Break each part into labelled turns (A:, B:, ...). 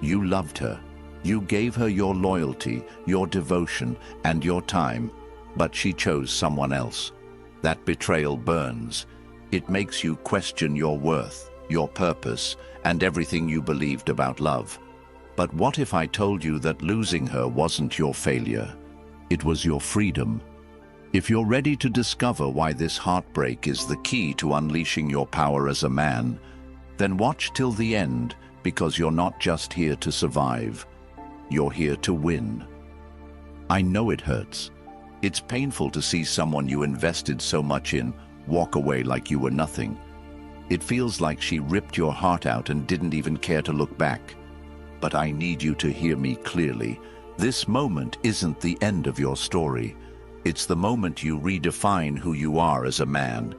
A: You loved her. You gave her your loyalty, your devotion, and your time, but she chose someone else. That betrayal burns. It makes you question your worth, your purpose, and everything you believed about love. But what if I told you that losing her wasn't your failure? It was your freedom. If you're ready to discover why this heartbreak is the key to unleashing your power as a man, then watch till the end, because you're not just here to survive. You're here to win. I know it hurts. It's painful to see someone you invested so much in walk away like you were nothing. It feels like she ripped your heart out and didn't even care to look back. But I need you to hear me clearly. This moment isn't the end of your story. It's the moment you redefine who you are as a man.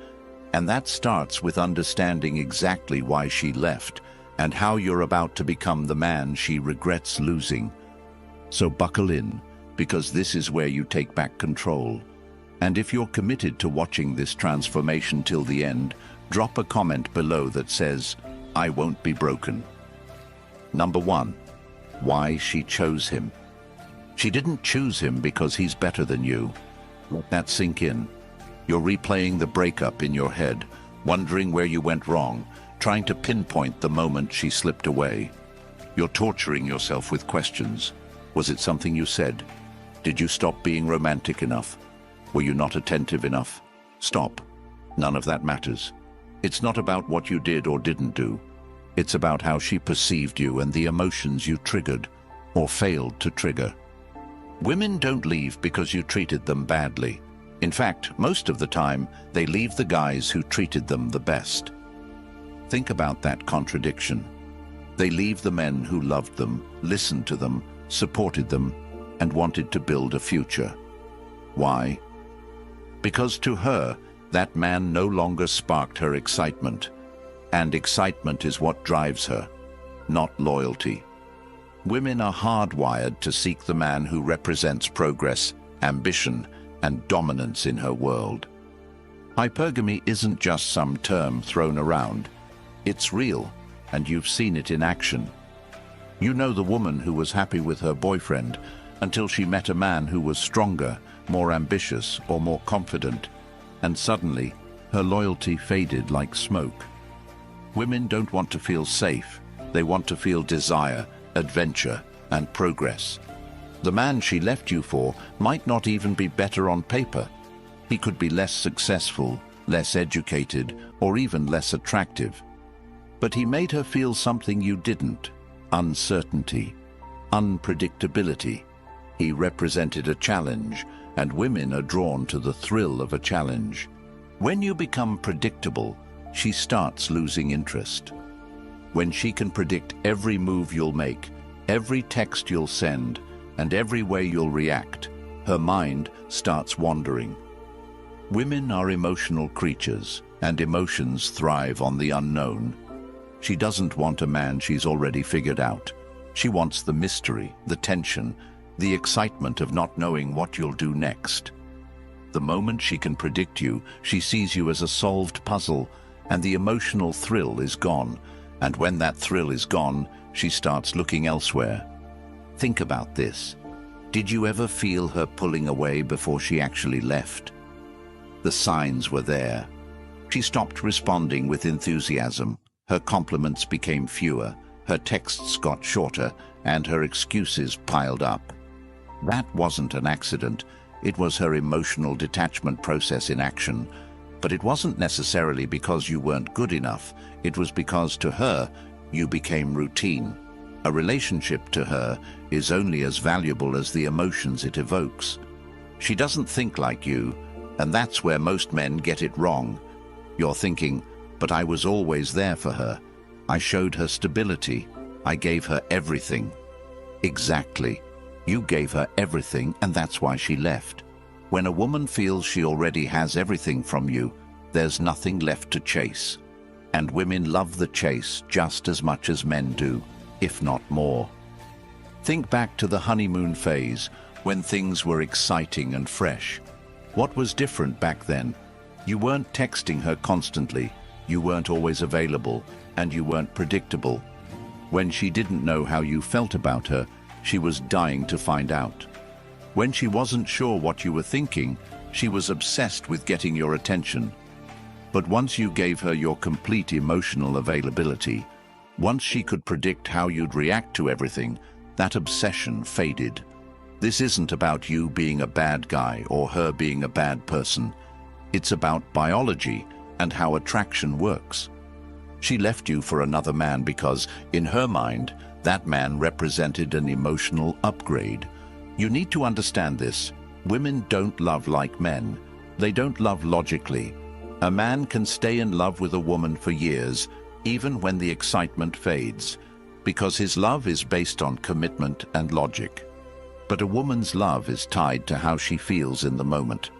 A: And that starts with understanding exactly why she left and how you're about to become the man she regrets losing. So buckle in, because this is where you take back control. And if you're committed to watching this transformation till the end, drop a comment below that says, "I won't be broken." Number 1. Why she chose him. She didn't choose him because he's better than you. Let that sink in. You're replaying the breakup in your head, wondering where you went wrong, trying to pinpoint the moment she slipped away. You're torturing yourself with questions. Was it something you said? Did you stop being romantic enough? Were you not attentive enough? Stop. None of that matters. It's not about what you did or didn't do. It's about how she perceived you and the emotions you triggered or failed to trigger. Women don't leave because you treated them badly. In fact, most of the time, they leave the guys who treated them the best. Think about that contradiction. They leave the men who loved them, listened to them, supported them, and wanted to build a future. Why? Because to her, that man no longer sparked her excitement. And excitement is what drives her, not loyalty. Women are hardwired to seek the man who represents progress, ambition, and dominance in her world. Hypergamy isn't just some term thrown around. It's real, and you've seen it in action. You know the woman who was happy with her boyfriend until she met a man who was stronger, more ambitious, or more confident, and suddenly her loyalty faded like smoke. Women don't want to feel safe. They want to feel desire, adventure, and progress. The man she left you for might not even be better on paper. He could be less successful, less educated, or even less attractive. But he made her feel something you didn't: uncertainty, unpredictability. He represented a challenge, and women are drawn to the thrill of a challenge. When you become predictable, she starts losing interest. When she can predict every move you'll make, every text you'll send, and every way you'll react, her mind starts wandering. Women are emotional creatures, and emotions thrive on the unknown. She doesn't want a man she's already figured out. She wants the mystery, the tension, the excitement of not knowing what you'll do next. The moment she can predict you, she sees you as a solved puzzle, and the emotional thrill is gone. And when that thrill is gone, she starts looking elsewhere. Think about this. Did you ever feel her pulling away before she actually left? The signs were there. She stopped responding with enthusiasm. Her compliments became fewer, her texts got shorter, and her excuses piled up. That wasn't an accident. It was her emotional detachment process in action. But it wasn't necessarily because you weren't good enough. It was because to her, you became routine. A relationship to her is only as valuable as the emotions it evokes. She doesn't think like you, and that's where most men get it wrong. You're thinking, but I was always there for her. I showed her stability. I gave her everything. Exactly. You gave her everything, and that's why she left. When a woman feels she already has everything from you, there's nothing left to chase. And women love the chase just as much as men do, if not more. Think back to the honeymoon phase, when things were exciting and fresh. What was different back then? You weren't texting her constantly, you weren't always available, and you weren't predictable. When she didn't know how you felt about her, she was dying to find out. When she wasn't sure what you were thinking, she was obsessed with getting your attention. But once you gave her your complete emotional availability, once she could predict how you'd react to everything, that obsession faded. This isn't about you being a bad guy or her being a bad person. It's about biology and how attraction works. She left you for another man because, in her mind, that man represented an emotional upgrade. You need to understand this. Women don't love like men. They don't love logically. A man can stay in love with a woman for years, even when the excitement fades, because his love is based on commitment and logic. But a woman's love is tied to how she feels in the moment.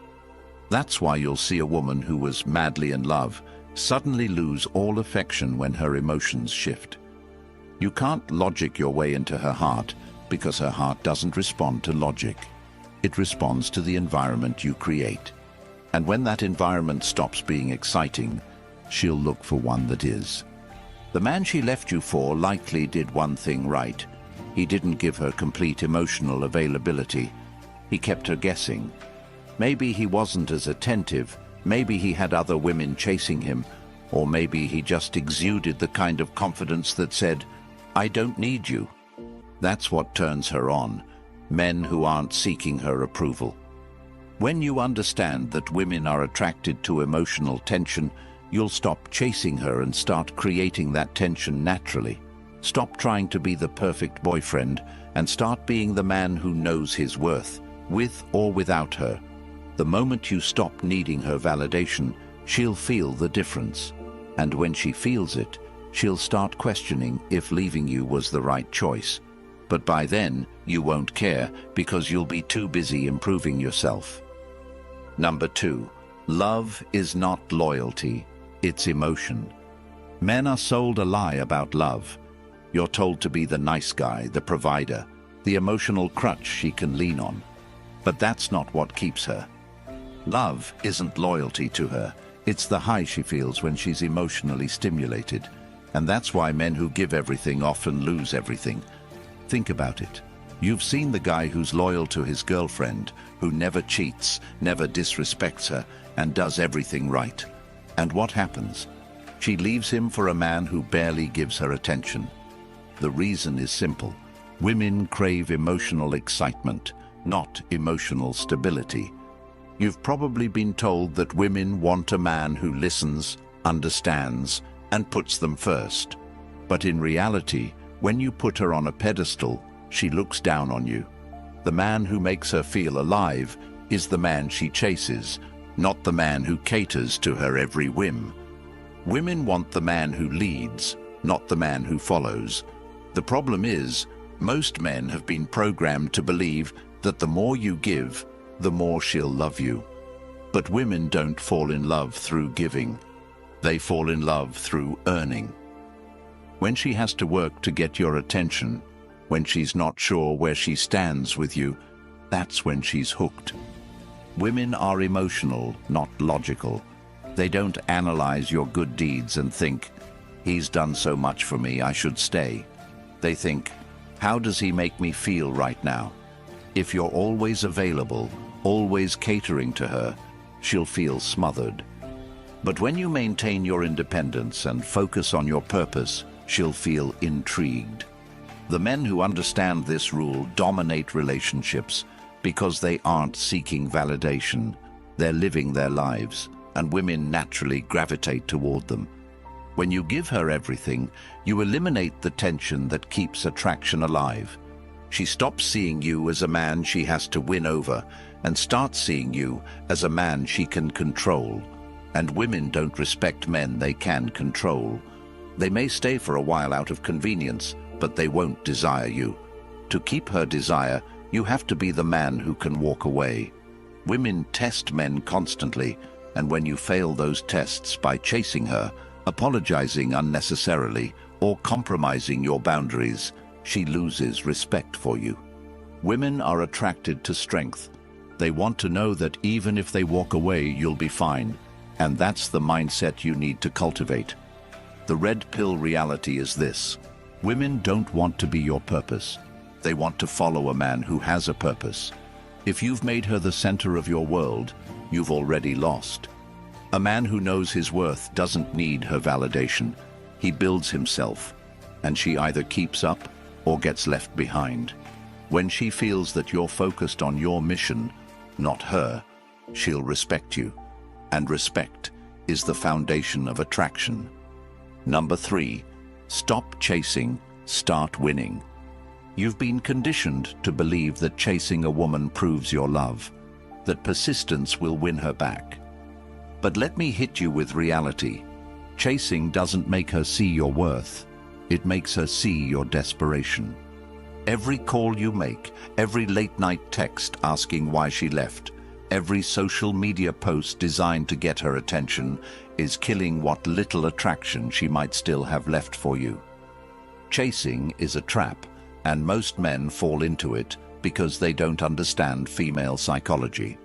A: That's why you'll see a woman who was madly in love suddenly lose all affection when her emotions shift. You can't logic your way into her heart because her heart doesn't respond to logic. It responds to the environment you create. And when that environment stops being exciting, she'll look for one that is. The man she left you for likely did one thing right. He didn't give her complete emotional availability. He kept her guessing. Maybe he wasn't as attentive, maybe he had other women chasing him, or maybe he just exuded the kind of confidence that said, "I don't need you." That's what turns her on, men who aren't seeking her approval. When you understand that women are attracted to emotional tension, you'll stop chasing her and start creating that tension naturally. Stop trying to be the perfect boyfriend and start being the man who knows his worth, with or without her. The moment you stop needing her validation, she'll feel the difference. And when she feels it, she'll start questioning if leaving you was the right choice. But by then, you won't care because you'll be too busy improving yourself. Number 2, love is not loyalty, it's emotion. Men are sold a lie about love. You're told to be the nice guy, the provider, the emotional crutch she can lean on. But that's not what keeps her. Love isn't loyalty to her. It's the high she feels when she's emotionally stimulated. And that's why men who give everything often lose everything. Think about it. You've seen the guy who's loyal to his girlfriend, who never cheats, never disrespects her, and does everything right. And what happens? She leaves him for a man who barely gives her attention. The reason is simple. Women crave emotional excitement, not emotional stability. You've probably been told that women want a man who listens, understands, and puts them first. But in reality, when you put her on a pedestal, she looks down on you. The man who makes her feel alive is the man she chases, not the man who caters to her every whim. Women want the man who leads, not the man who follows. The problem is, most men have been programmed to believe that the more you give, the more she'll love you. But women don't fall in love through giving. They fall in love through earning. When she has to work to get your attention, when she's not sure where she stands with you, that's when she's hooked. Women are emotional, not logical. They don't analyze your good deeds and think, "He's done so much for me, I should stay." They think, "How does he make me feel right now?" If you're always available, always catering to her, she'll feel smothered. But when you maintain your independence and focus on your purpose, she'll feel intrigued. The men who understand this rule dominate relationships because they aren't seeking validation. They're living their lives, and women naturally gravitate toward them. When you give her everything, you eliminate the tension that keeps attraction alive. She stops seeing you as a man she has to win over and starts seeing you as a man she can control. And women don't respect men they can control. They may stay for a while out of convenience, but they won't desire you. To keep her desire, you have to be the man who can walk away. Women test men constantly, and when you fail those tests by chasing her, apologizing unnecessarily, or compromising your boundaries, she loses respect for you. Women are attracted to strength. They want to know that even if they walk away, you'll be fine. And that's the mindset you need to cultivate. The red pill reality is this. Women don't want to be your purpose. They want to follow a man who has a purpose. If you've made her the center of your world, you've already lost. A man who knows his worth doesn't need her validation. He builds himself, and she either keeps up or gets left behind. When she feels that you're focused on your mission, not her, she'll respect you. And respect is the foundation of attraction. Number 3, stop chasing, start winning. You've been conditioned to believe that chasing a woman proves your love, that persistence will win her back. But let me hit you with reality. Chasing doesn't make her see your worth. It makes her see your desperation. Every call you make, every late-night text asking why she left, every social media post designed to get her attention is killing what little attraction she might still have left for you. Chasing is a trap, and most men fall into it because they don't understand female psychology.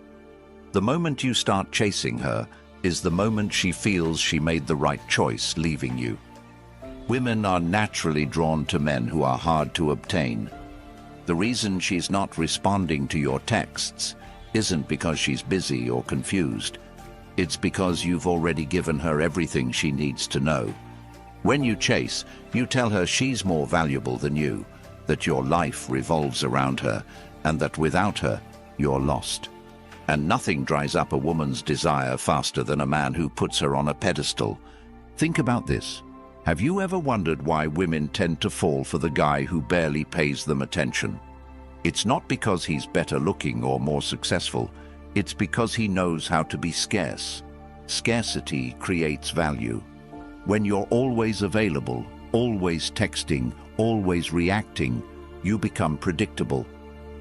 A: The moment you start chasing her is the moment she feels she made the right choice leaving you. Women are naturally drawn to men who are hard to obtain. The reason she's not responding to your texts isn't because she's busy or confused. It's because you've already given her everything she needs to know. When you chase, you tell her she's more valuable than you, that your life revolves around her, and that without her, you're lost. And nothing dries up a woman's desire faster than a man who puts her on a pedestal. Think about this. Have you ever wondered why women tend to fall for the guy who barely pays them attention? It's not because he's better looking or more successful. It's because he knows how to be scarce. Scarcity creates value. When you're always available, always texting, always reacting, you become predictable.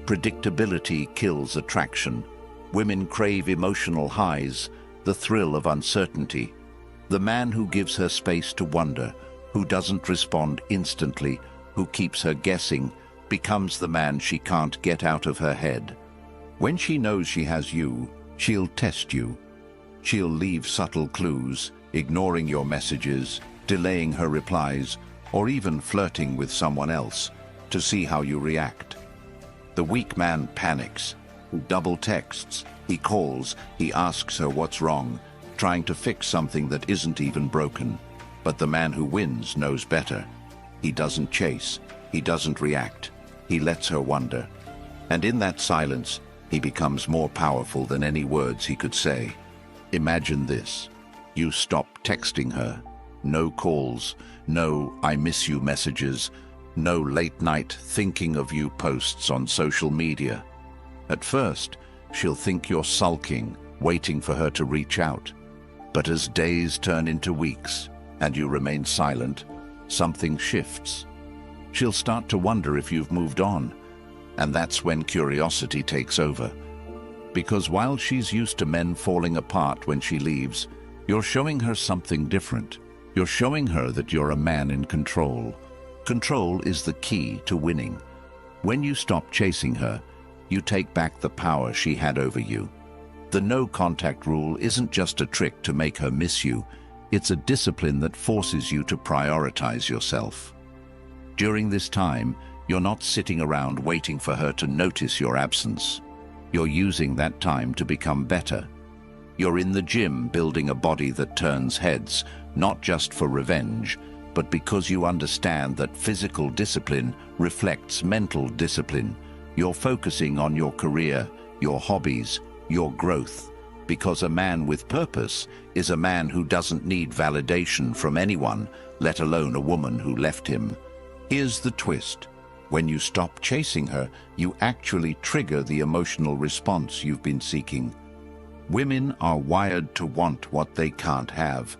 A: Predictability kills attraction. Women crave emotional highs, the thrill of uncertainty. The man who gives her space to wonder, who doesn't respond instantly, who keeps her guessing, becomes the man she can't get out of her head. When she knows she has you, she'll test you. She'll leave subtle clues, ignoring your messages, delaying her replies, or even flirting with someone else to see how you react. The weak man panics. He double texts, he calls, he asks her what's wrong, trying to fix something that isn't even broken. But the man who wins knows better. He doesn't chase, he doesn't react, he lets her wonder. And in that silence, he becomes more powerful than any words he could say. Imagine this. You stop texting her. No calls, no "I miss you" messages, no late-night thinking of you posts on social media. At first, she'll think you're sulking, waiting for her to reach out. But as days turn into weeks and you remain silent, something shifts. She'll start to wonder if you've moved on, and that's when curiosity takes over. Because while she's used to men falling apart when she leaves, you're showing her something different. You're showing her that you're a man in control. Control is the key to winning. When you stop chasing her, you take back the power she had over you. The no-contact rule isn't just a trick to make her miss you. It's a discipline that forces you to prioritize yourself. During this time, you're not sitting around waiting for her to notice your absence. You're using that time to become better. You're in the gym building a body that turns heads, not just for revenge, but because you understand that physical discipline reflects mental discipline. You're focusing on your career, your hobbies, your growth, because a man with purpose is a man who doesn't need validation from anyone, let alone a woman who left him. Here's the twist. When you stop chasing her, you actually trigger the emotional response you've been seeking. Women are wired to want what they can't have.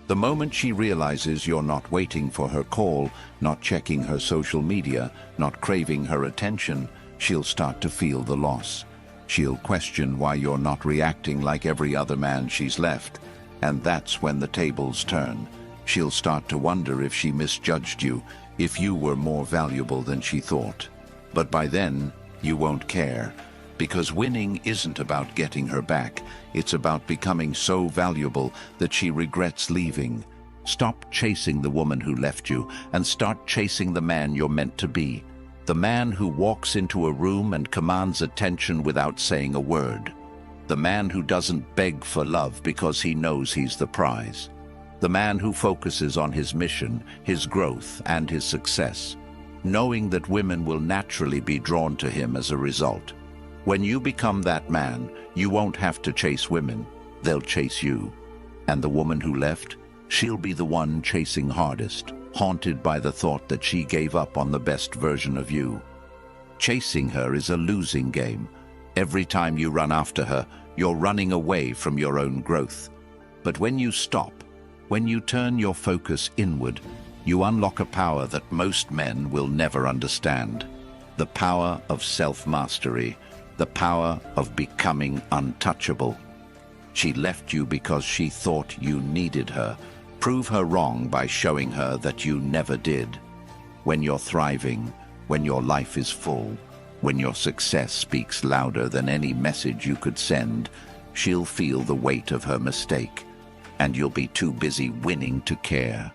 A: The moment she realizes you're not waiting for her call, not checking her social media, not craving her attention, she'll start to feel the loss. She'll question why you're not reacting like every other man she's left. And that's when the tables turn. She'll start to wonder if she misjudged you, if you were more valuable than she thought. But by then, you won't care. Because winning isn't about getting her back. It's about becoming so valuable that she regrets leaving. Stop chasing the woman who left you and start chasing the man you're meant to be. The man who walks into a room and commands attention without saying a word. The man who doesn't beg for love because he knows he's the prize. The man who focuses on his mission, his growth, and his success, knowing that women will naturally be drawn to him as a result. When you become that man, you won't have to chase women. They'll chase you. And the woman who left, she'll be the one chasing hardest, haunted by the thought that she gave up on the best version of you. Chasing her is a losing game. Every time you run after her, you're running away from your own growth. But when you stop, when you turn your focus inward, you unlock a power that most men will never understand. The power of self-mastery, the power of becoming untouchable. She left you because she thought you needed her. Prove her wrong by showing her that you never did. When you're thriving, when your life is full, when your success speaks louder than any message you could send, she'll feel the weight of her mistake, and you'll be too busy winning to care.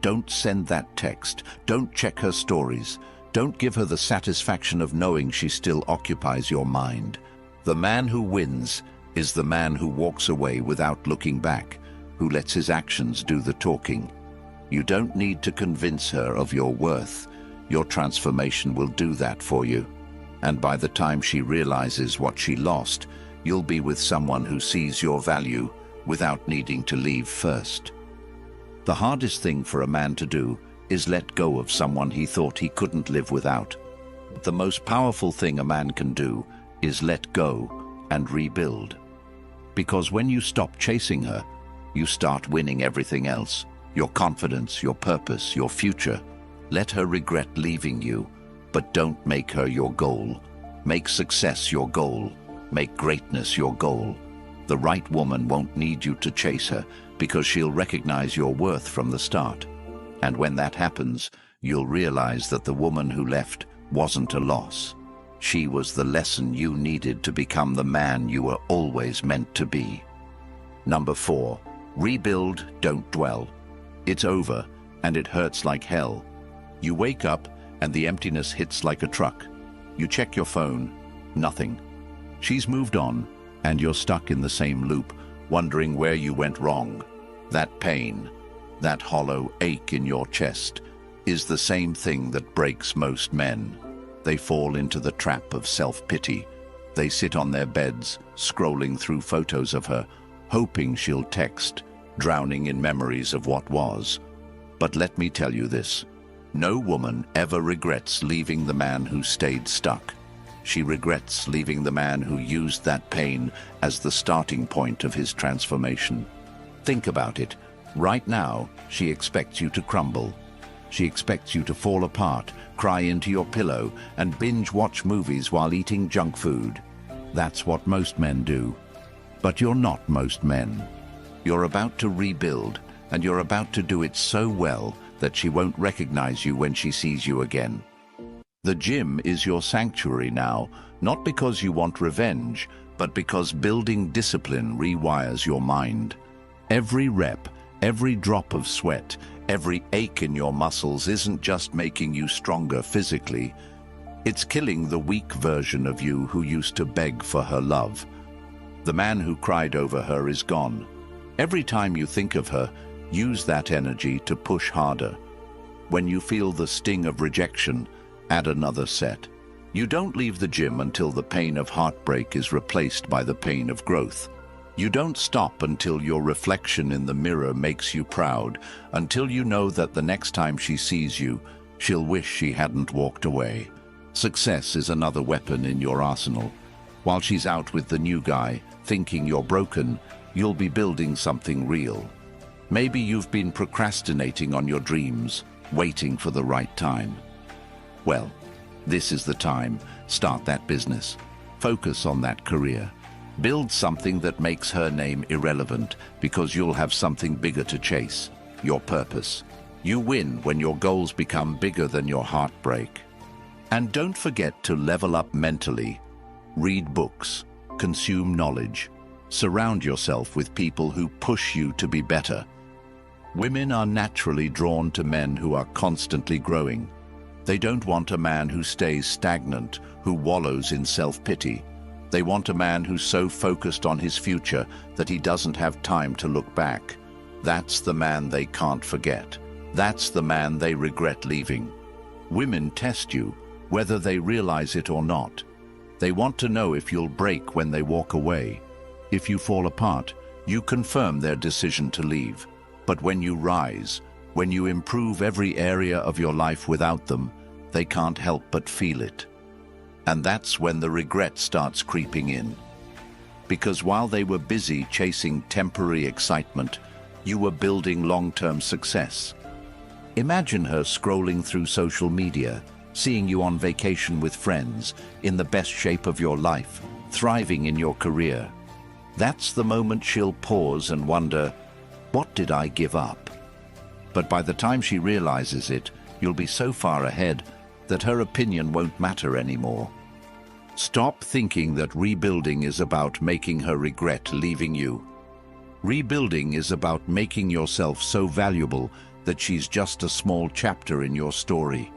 A: Don't send that text. Don't check her stories. Don't give her the satisfaction of knowing she still occupies your mind. The man who wins is the man who walks away without looking back, who lets his actions do the talking. You don't need to convince her of your worth. Your transformation will do that for you. And by the time she realizes what she lost, you'll be with someone who sees your value without needing to leave first. The hardest thing for a man to do is let go of someone he thought he couldn't live without. The most powerful thing a man can do is let go and rebuild. Because when you stop chasing her, you start winning everything else. Your confidence, your purpose, your future. Let her regret leaving you, but don't make her your goal. Make success your goal. Make greatness your goal. The right woman won't need you to chase her because she'll recognize your worth from the start. And when that happens, you'll realize that the woman who left wasn't a loss. She was the lesson you needed to become the man you were always meant to be. Number 4, rebuild, don't dwell. It's over, and it hurts like hell. You wake up, and the emptiness hits like a truck. You check your phone, nothing. She's moved on, and you're stuck in the same loop, wondering where you went wrong. That pain, that hollow ache in your chest, is the same thing that breaks most men. They fall into the trap of self-pity. They sit on their beds, scrolling through photos of her, hoping she'll text, drowning in memories of what was. But let me tell you this. No woman ever regrets leaving the man who stayed stuck. She regrets leaving the man who used that pain as the starting point of his transformation. Think about it. Right now, she expects you to crumble. She expects you to fall apart, cry into your pillow, and binge-watch movies while eating junk food. That's what most men do. But you're not most men. You're about to rebuild, and you're about to do it so well that she won't recognize you when she sees you again. The gym is your sanctuary now, not because you want revenge, but because building discipline rewires your mind. Every rep, every drop of sweat, every ache in your muscles isn't just making you stronger physically. It's killing the weak version of you who used to beg for her love. The man who cried over her is gone. Every time you think of her, use that energy to push harder. When you feel the sting of rejection, add another set. You don't leave the gym until the pain of heartbreak is replaced by the pain of growth. You don't stop until your reflection in the mirror makes you proud, until you know that the next time she sees you, she'll wish she hadn't walked away. Success is another weapon in your arsenal. While she's out with the new guy, thinking you're broken, you'll be building something real. Maybe you've been procrastinating on your dreams, waiting for the right time. Well, this is the time. Start that business. Focus on that career. Build something that makes her name irrelevant, because you'll have something bigger to chase, your purpose. You win when your goals become bigger than your heartbreak. And don't forget to level up mentally. Read books, consume knowledge, surround yourself with people who push you to be better. Women are naturally drawn to men who are constantly growing. They don't want a man who stays stagnant, who wallows in self-pity. They want a man who's so focused on his future that he doesn't have time to look back. That's the man they can't forget. That's the man they regret leaving. Women test you, whether they realize it or not. They want to know if you'll break when they walk away. If you fall apart, you confirm their decision to leave. But when you rise, when you improve every area of your life without them, they can't help but feel it. And that's when the regret starts creeping in. Because while they were busy chasing temporary excitement, you were building long-term success. Imagine her scrolling through social media, seeing you on vacation with friends, in the best shape of your life, thriving in your career. That's the moment she'll pause and wonder, what did I give up? But by the time she realizes it, you'll be so far ahead that her opinion won't matter anymore. Stop thinking that rebuilding is about making her regret leaving you. Rebuilding is about making yourself so valuable that she's just a small chapter in your story.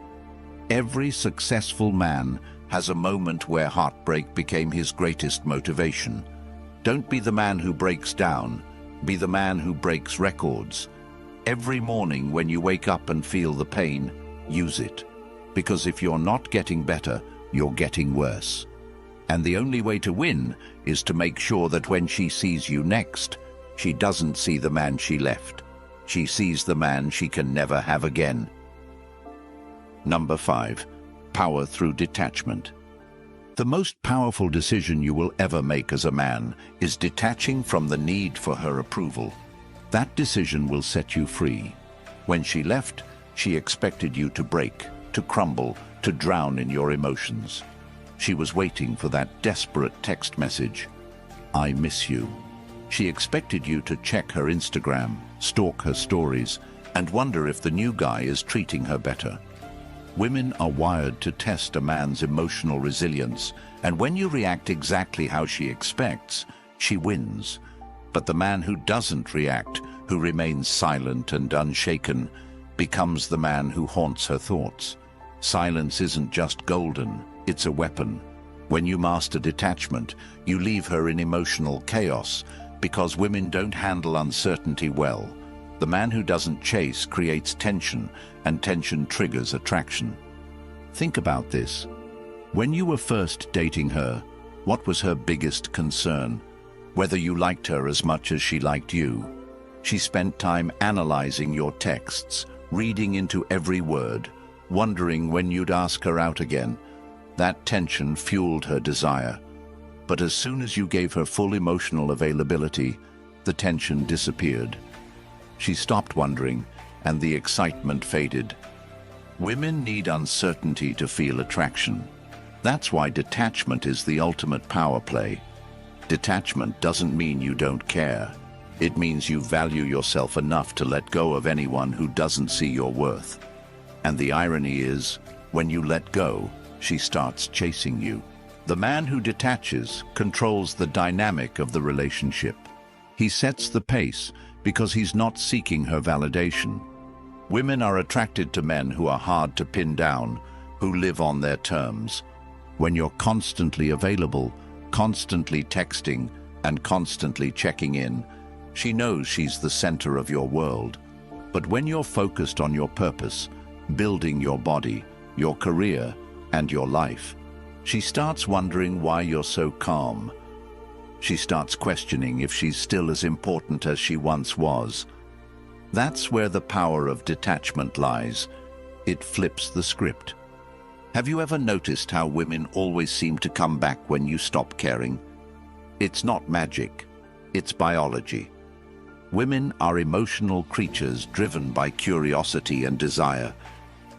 A: Every successful man has a moment where heartbreak became his greatest motivation. Don't be the man who breaks down. Be the man who breaks records. Every morning when you wake up and feel the pain, use it. Because if you're not getting better, you're getting worse. And the only way to win is to make sure that when she sees you next, she doesn't see the man she left. She sees the man she can never have again. Number 5. Power through detachment. The most powerful decision you will ever make as a man is detaching from the need for her approval. That decision will set you free. When she left, she expected you to break, to crumble, to drown in your emotions. She was waiting for that desperate text message, "I miss you." She expected you to check her Instagram, stalk her stories, and wonder if the new guy is treating her better. Women are wired to test a man's emotional resilience, and when you react exactly how she expects, she wins. But the man who doesn't react, who remains silent and unshaken, becomes the man who haunts her thoughts. Silence isn't just golden, it's a weapon. When you master detachment, you leave her in emotional chaos, because women don't handle uncertainty well. The man who doesn't chase creates tension, and tension triggers attraction. Think about this. When you were first dating her, what was her biggest concern? Whether you liked her as much as she liked you. She spent time analyzing your texts, reading into every word, wondering when you'd ask her out again. That tension fueled her desire. But as soon as you gave her full emotional availability, the tension disappeared. She stopped wondering, and the excitement faded. Women need uncertainty to feel attraction. That's why detachment is the ultimate power play. Detachment doesn't mean you don't care. It means you value yourself enough to let go of anyone who doesn't see your worth. And the irony is, when you let go, she starts chasing you. The man who detaches controls the dynamic of the relationship. He sets the pace because he's not seeking her validation. Women are attracted to men who are hard to pin down, who live on their terms. When you're constantly available, constantly texting, and constantly checking in, she knows she's the center of your world. But when you're focused on your purpose, building your body, your career, and your life, she starts wondering why you're so calm. She starts questioning if she's still as important as she once was. That's where the power of detachment lies. It flips the script. Have you ever noticed how women always seem to come back when you stop caring? It's not magic, it's biology. Women are emotional creatures driven by curiosity and desire.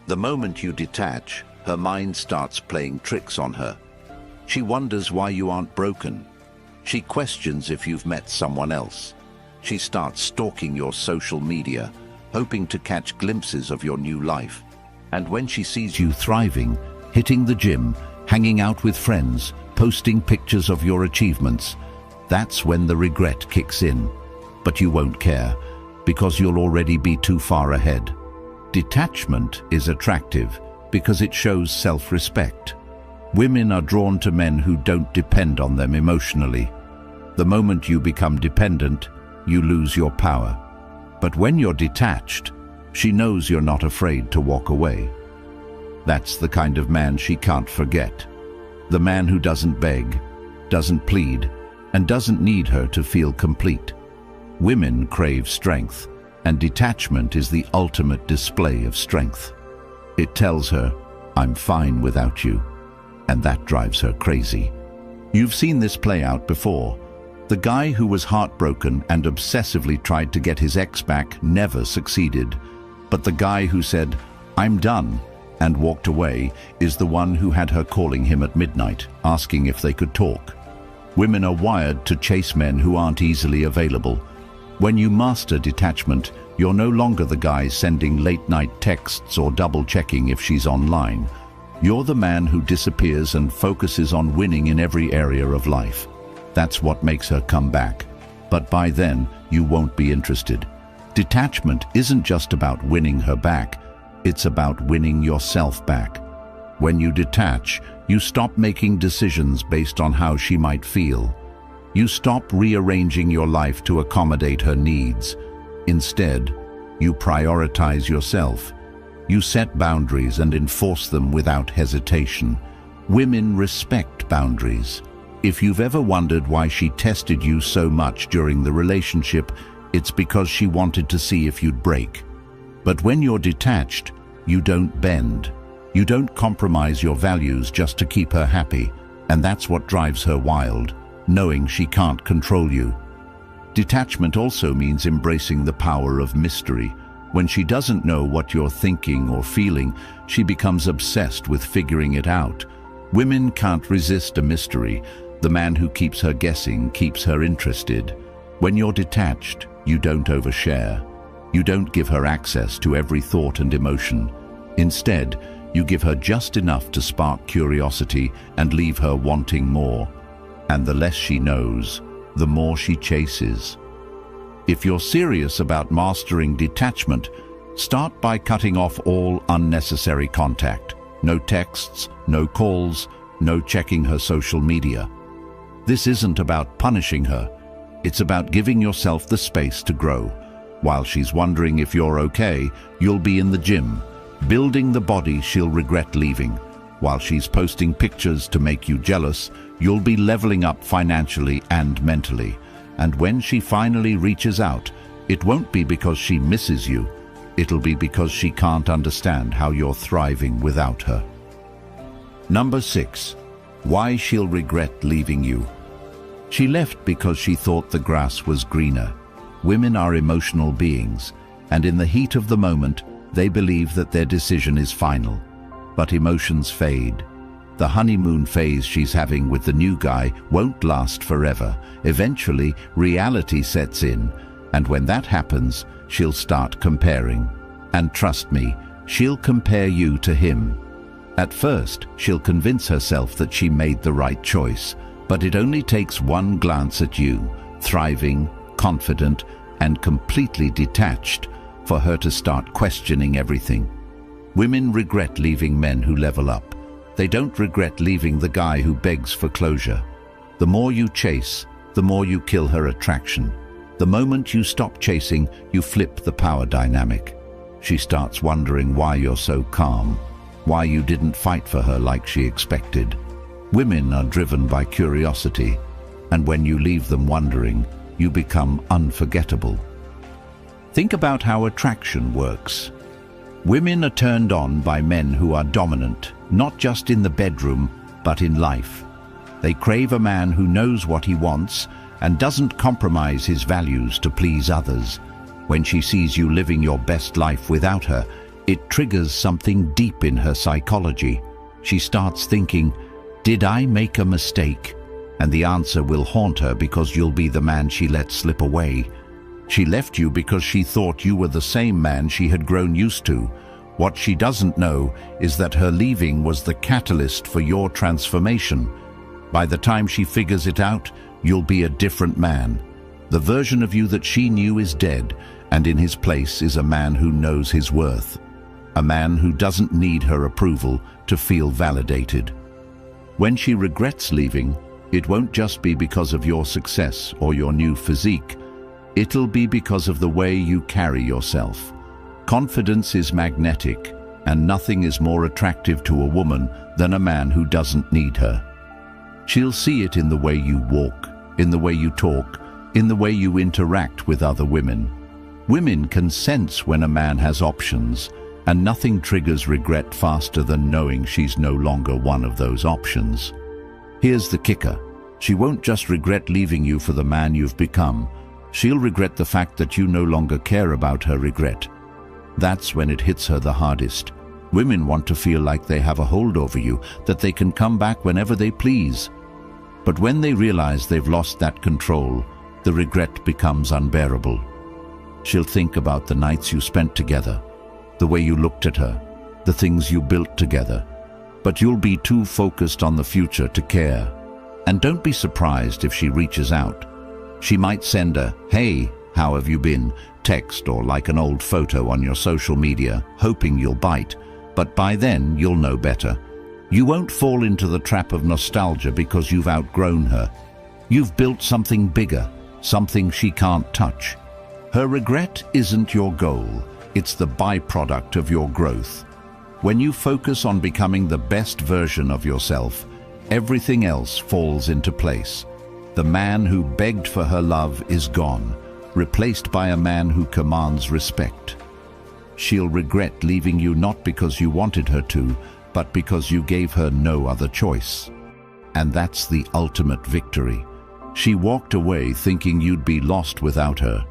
A: The moment you detach, her mind starts playing tricks on her. She wonders why you aren't broken. She questions if you've met someone else. She starts stalking your social media, hoping to catch glimpses of your new life. And when she sees you thriving, hitting the gym, hanging out with friends, posting pictures of your achievements, that's when the regret kicks in. But you won't care, because you'll already be too far ahead. Detachment is attractive because it shows self-respect. Women are drawn to men who don't depend on them emotionally. The moment you become dependent, you lose your power. But when you're detached, she knows you're not afraid to walk away. That's the kind of man she can't forget. The man who doesn't beg, doesn't plead, and doesn't need her to feel complete. Women crave strength, and detachment is the ultimate display of strength. It tells her, "I'm fine without you," and that drives her crazy. You've seen this play out before. The guy who was heartbroken and obsessively tried to get his ex back never succeeded. But the guy who said, "I'm done," and walked away is the one who had her calling him at midnight, asking if they could talk. Women are wired to chase men who aren't easily available. When you master detachment, you're no longer the guy sending late-night texts or double-checking if she's online. You're the man who disappears and focuses on winning in every area of life. That's what makes her come back. But by then, you won't be interested. Detachment isn't just about winning her back, it's about winning yourself back. When you detach, you stop making decisions based on how she might feel. You stop rearranging your life to accommodate her needs. Instead, you prioritize yourself. You set boundaries and enforce them without hesitation. Women respect boundaries. If you've ever wondered why she tested you so much during the relationship, it's because she wanted to see if you'd break. But when you're detached, you don't bend. You don't compromise your values just to keep her happy, and that's what drives her wild, knowing she can't control you. Detachment also means embracing the power of mystery. When she doesn't know what you're thinking or feeling, she becomes obsessed with figuring it out. Women can't resist a mystery. The man who keeps her guessing keeps her interested. When you're detached, you don't overshare. You don't give her access to every thought and emotion. Instead, you give her just enough to spark curiosity and leave her wanting more. And the less she knows, the more she chases. If you're serious about mastering detachment, start by cutting off all unnecessary contact. No texts, no calls, no checking her social media. This isn't about punishing her. It's about giving yourself the space to grow. While she's wondering if you're okay, you'll be in the gym, building the body she'll regret leaving. While she's posting pictures to make you jealous, you'll be leveling up financially and mentally. And when she finally reaches out, it won't be because she misses you. It'll be because she can't understand how you're thriving without her. Number 6. Why she'll regret leaving you. She left because she thought the grass was greener. Women are emotional beings, and in the heat of the moment, they believe that their decision is final. But emotions fade. The honeymoon phase she's having with the new guy won't last forever. Eventually, reality sets in, and when that happens, she'll start comparing. And trust me, she'll compare you to him. At first, she'll convince herself that she made the right choice, but it only takes one glance at you, thriving, confident, and completely detached, for her to start questioning everything. Women regret leaving men who level up. They don't regret leaving the guy who begs for closure. The more you chase, the more you kill her attraction. The moment you stop chasing, you flip the power dynamic. She starts wondering why you're so calm, why you didn't fight for her like she expected. Women are driven by curiosity, and when you leave them wondering, you become unforgettable. Think about how attraction works. Women are turned on by men who are dominant, not just in the bedroom, but in life. They crave a man who knows what he wants and doesn't compromise his values to please others. When she sees you living your best life without her, it triggers something deep in her psychology. She starts thinking, "Did I make a mistake?" And the answer will haunt her because you'll be the man she let slip away. She left you because she thought you were the same man she had grown used to. What she doesn't know is that her leaving was the catalyst for your transformation. By the time she figures it out, you'll be a different man. The version of you that she knew is dead, and in his place is a man who knows his worth, a man who doesn't need her approval to feel validated. When she regrets leaving, it won't just be because of your success or your new physique. It'll be because of the way you carry yourself. Confidence is magnetic, and nothing is more attractive to a woman than a man who doesn't need her. She'll see it in the way you walk, in the way you talk, in the way you interact with other women. Women can sense when a man has options, and nothing triggers regret faster than knowing she's no longer one of those options. Here's the kicker. She won't just regret leaving you for the man you've become. She'll regret the fact that you no longer care about her regret. That's when it hits her the hardest. Women want to feel like they have a hold over you, that they can come back whenever they please. But when they realize they've lost that control, the regret becomes unbearable. She'll think about the nights you spent together, the way you looked at her, the things you built together. But you'll be too focused on the future to care. And don't be surprised if she reaches out. She might send a, "Hey, how have you been?" text or like an old photo on your social media, hoping you'll bite. But by then, you'll know better. You won't fall into the trap of nostalgia because you've outgrown her. You've built something bigger, something she can't touch. Her regret isn't your goal. It's the byproduct of your growth. When you focus on becoming the best version of yourself, everything else falls into place. The man who begged for her love is gone, replaced by a man who commands respect. She'll regret leaving you not because you wanted her to, but because you gave her no other choice. And that's the ultimate victory. She walked away thinking you'd be lost without her.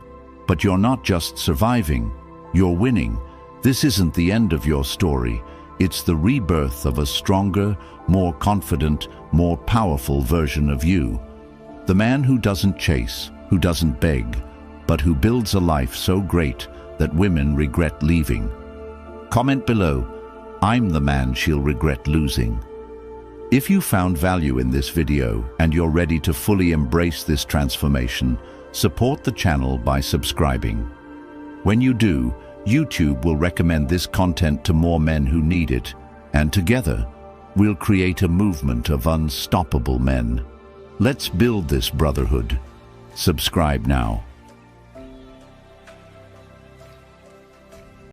A: But you're not just surviving, you're winning. This isn't the end of your story. It's the rebirth of a stronger, more confident, more powerful version of you. The man who doesn't chase, who doesn't beg, but who builds a life so great that women regret leaving. Comment below, "I'm the man she'll regret losing." If you found value in this video and you're ready to fully embrace this transformation, support the channel by subscribing. When you do, YouTube will recommend this content to more men who need it, and together, we'll create a movement of unstoppable men. Let's build this brotherhood. Subscribe now.